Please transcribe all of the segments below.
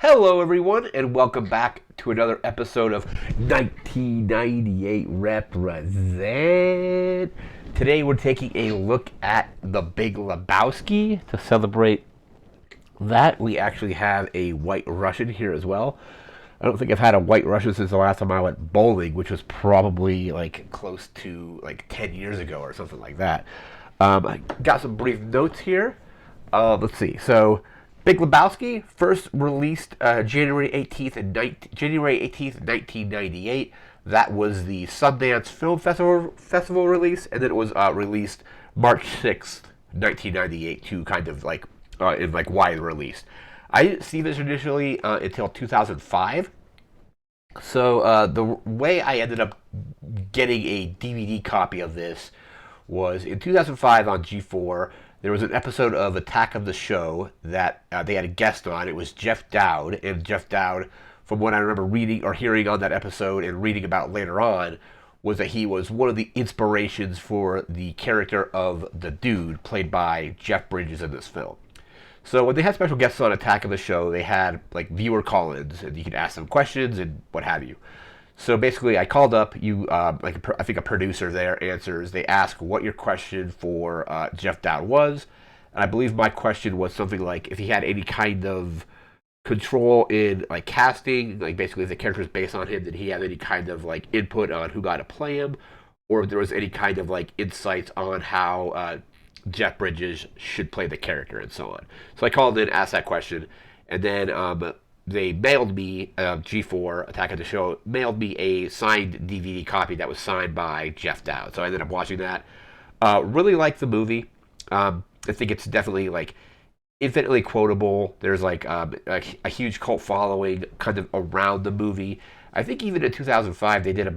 Hello, everyone, and welcome back to another episode of 1998 Represent. Today, we're taking a look at The Big Lebowski. To celebrate that, we actually have a White Russian here as well. I don't think I've had a White Russian since the last time I went bowling, which was probably like close to like 10 years ago or something like that. I got some brief notes here. Let's see. So, Big Lebowski first released January 18th, 1998. That was the Sundance Film Festival release, and then it was released March 6th, 1998, to kind of like in like wide release. I didn't see this initially until 2005. So the way I ended up getting a DVD copy of this was in 2005 on G4. There was an episode of Attack of the Show that they had a guest on. It was Jeff Dowd, and Jeff Dowd, from what I remember reading or hearing on that episode and reading about later on, was that he was one of the inspirations for the character of the dude played by Jeff Bridges in this film. So when they had special guests on Attack of the Show, they had like viewer call-ins, and you could ask them questions and what have you. So basically, I called up. I think a producer there answers. They ask what your question for Jeff Dowd was, and I believe my question was something like if he had any kind of control in like casting, like basically if the character is based on him, did he have any kind of like input on who got to play him, or if there was any kind of like insights on how Jeff Bridges should play the character and so on. So I called in, asked that question, and then they mailed me, G4, Attack of the Show, mailed me a signed DVD copy that was signed by Jeff Dowd. So I ended up watching that. Really liked the movie. I think it's definitely like infinitely quotable. There's like a huge cult following kind of around the movie. I think even in 2005 they did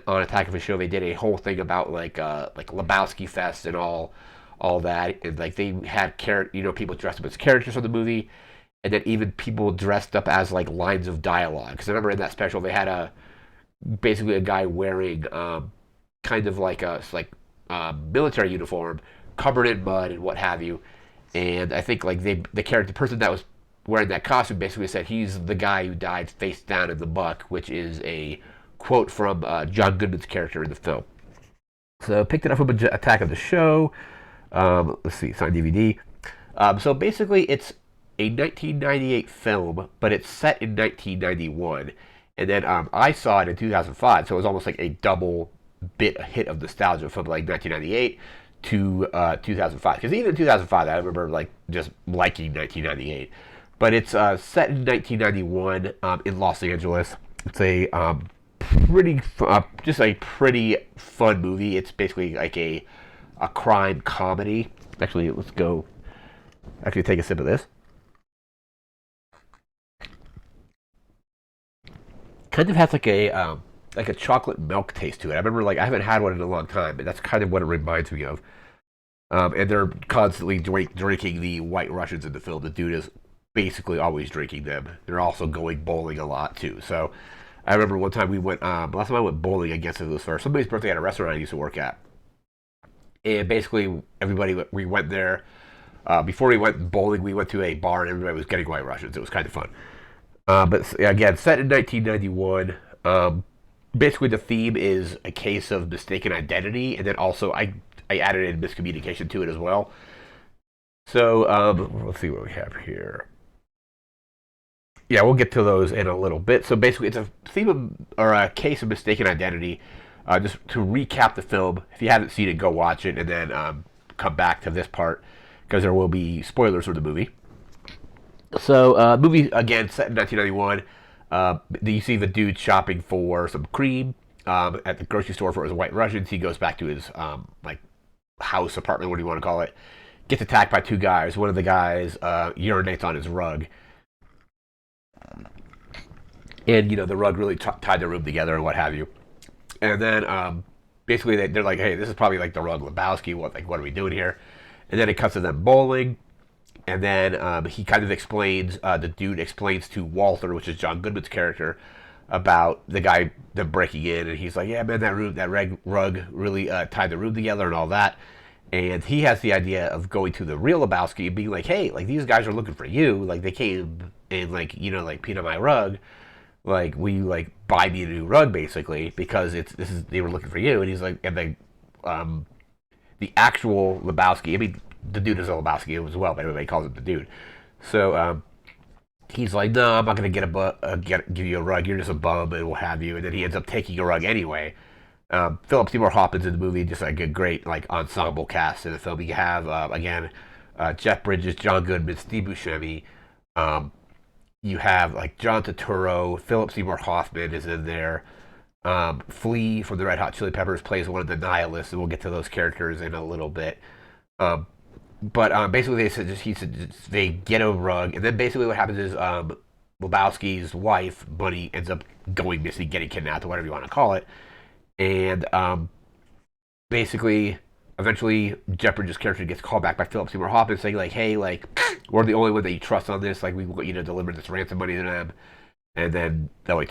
on Attack of the Show, they did a whole thing about like Lebowski Fest and all that, and like they had people dressed up as characters from the movie, and then even people dressed up as like lines of dialogue. Because I remember in that special they had basically a guy wearing kind of like military uniform, covered in mud and what have you. And I think like the person that was wearing that costume basically said he's the guy who died face down in the muck, which is a quote from John Goodman's character in the film. So I picked it up from Attack of the Show. Let's see, signed DVD. So basically it's a 1998 film, but it's set in 1991. And then I saw it in 2005, so it was almost like a double bit hit of nostalgia from like 1998 to 2005. Because even in 2005, I remember like just liking 1998. But it's set in 1991 in Los Angeles. It's a just a pretty fun movie. It's basically like a crime comedy. Actually, let's go. Actually, take a sip of this. Kind of has like a chocolate milk taste to it. I remember like I haven't had one in a long time, but that's kind of what it reminds me of. And they're constantly drinking the White Russians in the film. The dude is basically always drinking them. They're also going bowling a lot too. So I remember one time we went. Last time I went bowling, I guess it was for somebody's birthday at a restaurant I used to work at. And basically we went there. Before we went bowling, we went to a bar and everybody was getting White Russians. It was kind of fun. But again, set in 1991. Basically, the theme is a case of mistaken identity, and then also I added in miscommunication to it as well. So let's see what we have here. Yeah, we'll get to those in a little bit. So basically, it's a theme or a case of mistaken identity. Just to recap the film, if you haven't seen it, go watch it, and then come back to this part because there will be spoilers for the movie. So, movie, again, set in 1991. You see the dude shopping for some cream at the grocery store for his White Russians. He goes back to his, house, apartment, what do you want to call it. Gets attacked by two guys. One of the guys urinates on his rug. And, the rug really tied the room together and what have you. And then, basically, they're like, hey, this is probably like the rug Lebowski. What are we doing here? And then it cuts to them bowling. And then he kind of explains, the dude explains to Walter, which is John Goodman's character, about the guy them breaking in, and he's like, yeah, man, that rug really tied the room together and all that. And he has the idea of going to the real Lebowski and being like, hey, like these guys are looking for you, like they came and like like peed on my rug. Like, will you like buy me a new rug basically because it's this is they were looking for you. And he's like, and the actual Lebowski. I mean, the dude is a Lebowski as well, but everybody calls him the dude. So he's like, no, I'm not gonna give you a rug. You're just a bum, and we'll have you. And then he ends up taking a rug anyway. Philip Seymour Hoffman's in the movie, just like a great like ensemble cast in the film. You have again Jeff Bridges, John Goodman, Steve Buscemi. Um, you have like John Turturro, Philip Seymour Hoffman is in there. Flea from the Red Hot Chili Peppers plays one of the nihilists, and we'll get to those characters in a little bit. Um, but basically, he said they get a rug, and then basically what happens is Lebowski's wife, Bunny, ends up going missing, getting kidnapped, or whatever you want to call it, and basically, eventually, Jeff Bridges' character gets called back by Philip Seymour Hoffman, saying like, "Hey, like, we're the only one that you trust on this. Like, we want you to deliver this ransom money to them, and then they'll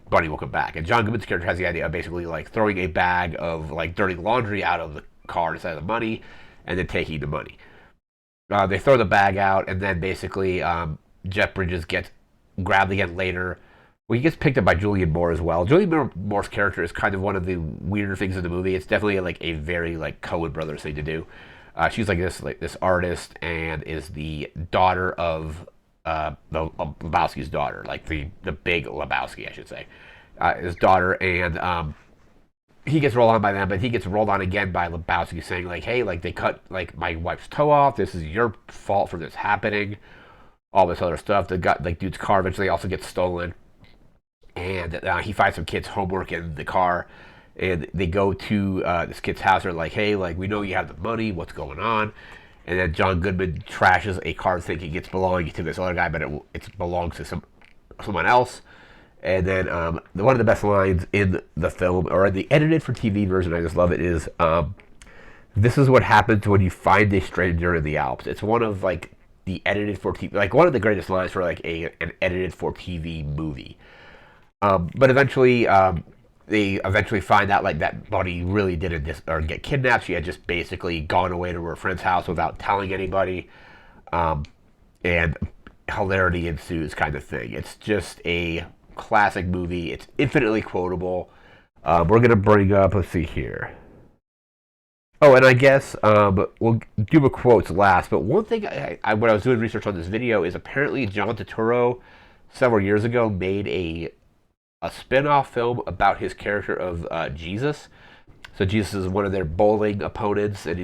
Bunny will come back." And John Goodman's character has the idea of basically like throwing a bag of like dirty laundry out of the car instead of the money, and then taking the money. They throw the bag out, and then basically Jeff Bridges gets grabbed again later. Well, he gets picked up by Julianne Moore as well. Moore's character is kind of one of the weirder things in the movie. It's definitely like a very like Coen Brothers thing to do. She's like this artist and is the daughter of the Lebowski's daughter, like the big Lebowski, I should say, his daughter, and he gets rolled on by them, but he gets rolled on again by Lebowski, saying like, "Hey, like they cut like my wife's toe off. This is your fault for this happening." All this other stuff. The dude's car eventually also gets stolen, and he finds some kid's homework in the car, and they go to this kid's house. They're like, "Hey, like we know you have the money. What's going on?" And then John Goodman trashes a car thinking it's belonging to this other guy, but it belongs to someone else. And then one of the best lines in the film, or in the edited for TV version, I just love it, is "This is what happens when you find a stranger in the Alps." It's one of like the edited for TV, like one of the greatest lines for like an edited for TV movie. But eventually, they eventually find out like that Bunny really didn't or get kidnapped. She had just basically gone away to her friend's house without telling anybody, and hilarity ensues, kind of thing. It's just a classic movie. It's infinitely quotable. We're gonna bring up. Let's see here. Oh, and I guess we'll do the quotes last. But one thing, when I was doing research on this video, is apparently John Turturro several years ago made a spin-off film about his character of Jesus. So Jesus is one of their bowling opponents, and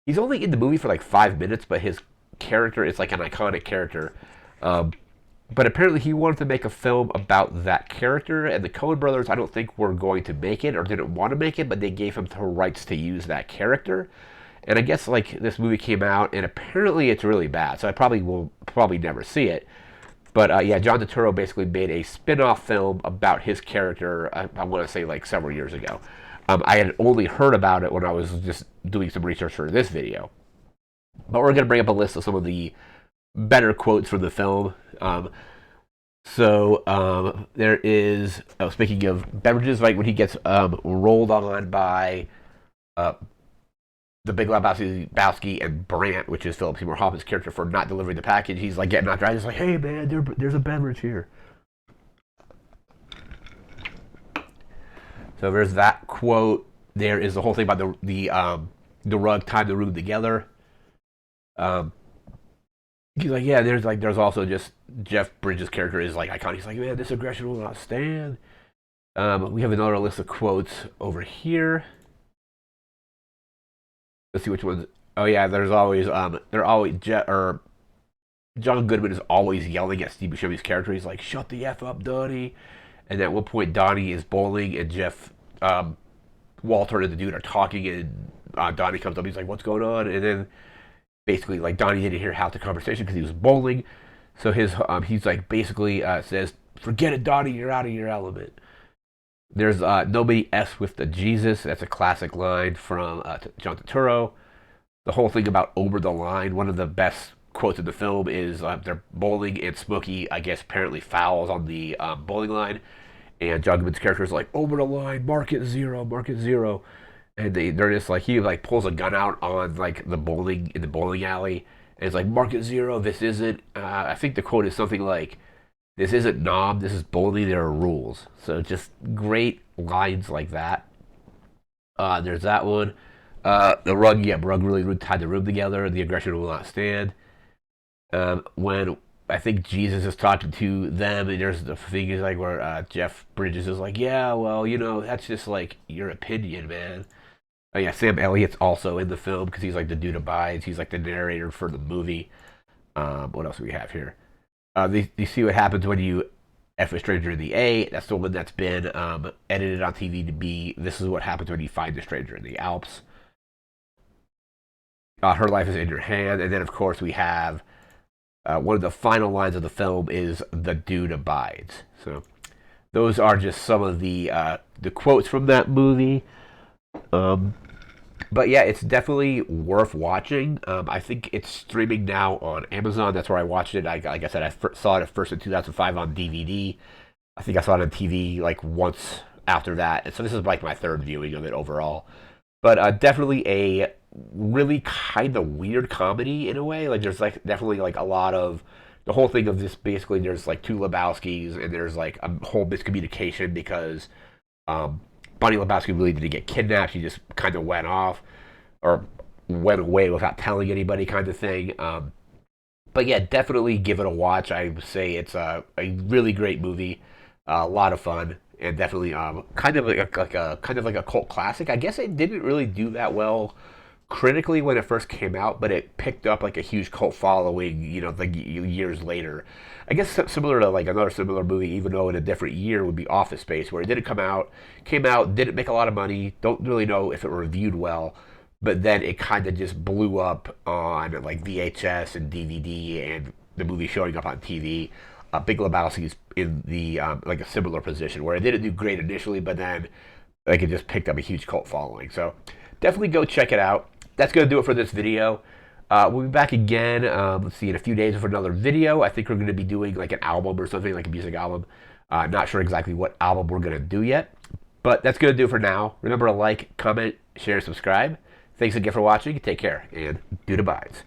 he's only in the movie for like 5 minutes, but his character is like an iconic character. But apparently he wanted to make a film about that character, and the Coen brothers, I don't think, were going to make it or didn't want to make it, but they gave him the rights to use that character. And I guess like this movie came out, and apparently it's really bad, so I will never see it. But yeah, John Turturro basically made a spin-off film about his character, I want to say like several years ago. I had only heard about it when I was just doing some research for this video. But we're going to bring up a list of some of the better quotes from the film. There is, speaking of beverages, right, when he gets rolled on by the Big Lebowski and Brant, which is Philip Seymour Hoffman's character, for not delivering the package. He's like getting out there. He's like, "Hey man, there's a beverage here." So there's that quote. There is the whole thing about the rug tying the room together. He's like, yeah. There's also just Jeff Bridges' character is like iconic. He's like, "Man, this aggression will not stand." We have another list of quotes over here. Let's see which ones. Oh yeah, there's always John Goodman is always yelling at Steve Buscemi's character. He's like, "Shut the f up, Donnie!" And at one point, Donnie is bowling, and Walter and the dude are talking, and Donnie comes up. He's like, "What's going on?" And then basically, like Donnie didn't hear half the conversation because he was bowling. So he's like basically says, "Forget it, Donnie. You're out of your element." There's nobody S with the Jesus. That's a classic line from John Turturro. The whole thing about over the line. One of the best quotes in the film is they're bowling, and Smokey, I guess, apparently fouls on the bowling line, and John Goodman's character is like, "Over the line, mark it zero, mark it zero." And they're just like, he like pulls a gun out on like in the bowling alley, And it's like Market Zero. This isn't. I think the quote is something like, "This isn't Nom. This is bowling. There are rules." So just great lines like that. There's that one. The rug, yeah, rug really tied the room together. The aggression will not stand. When I think Jesus is talking to them, and there's the thing is like where Jeff Bridges is like, yeah, well, that's just like your opinion, man. Oh yeah, Sam Elliott's also in the film because he's like the dude abides. He's like the narrator for the movie. What else do we have here? You see what happens when you F a stranger in the A. That's the one that's been edited on TV to be. This is what happens when you find a stranger in the Alps. Her life is in your hand, and then of course we have one of the final lines of the film is "the dude abides." So those are just some of the quotes from that movie. Um, but yeah, it's definitely worth watching. I think it's streaming now on Amazon. That's where I watched it. Like I said, saw it at first in 2005 on DVD. I think I saw it on TV like once after that. And so this is like my third viewing of it overall. But definitely a really kind of weird comedy in a way. Like there's like definitely like a lot of the whole thing of this. Basically, there's like two Lebowskis, and there's like a whole miscommunication because um, Bunny Lebowski really didn't get kidnapped. He just kind of went off or went away without telling anybody, kind of thing. But yeah, definitely give it a watch. I would say it's a really great movie, a lot of fun, and definitely kind of like a cult classic. I guess it didn't really do that well critically when it first came out, but it picked up like a huge cult following, like years later. I guess similar to like another similar movie, even though in a different year, would be Office Space, where it didn't came out, didn't make a lot of money. Don't really know if it reviewed well, but then it kind of just blew up on like VHS and DVD, and the movie showing up on TV. Big Lebowski's in the like a similar position where it didn't do great initially, but then like it just picked up a huge cult following. So definitely go check it out. That's gonna do it for this video. We'll be back again. Let's see, in a few days for another video. I think we're gonna be doing like an album or something, like a music album. Not sure exactly what album we're gonna do yet, but that's gonna do it for now. Remember to like, comment, share, subscribe. Thanks again for watching. Take care, and dude abides.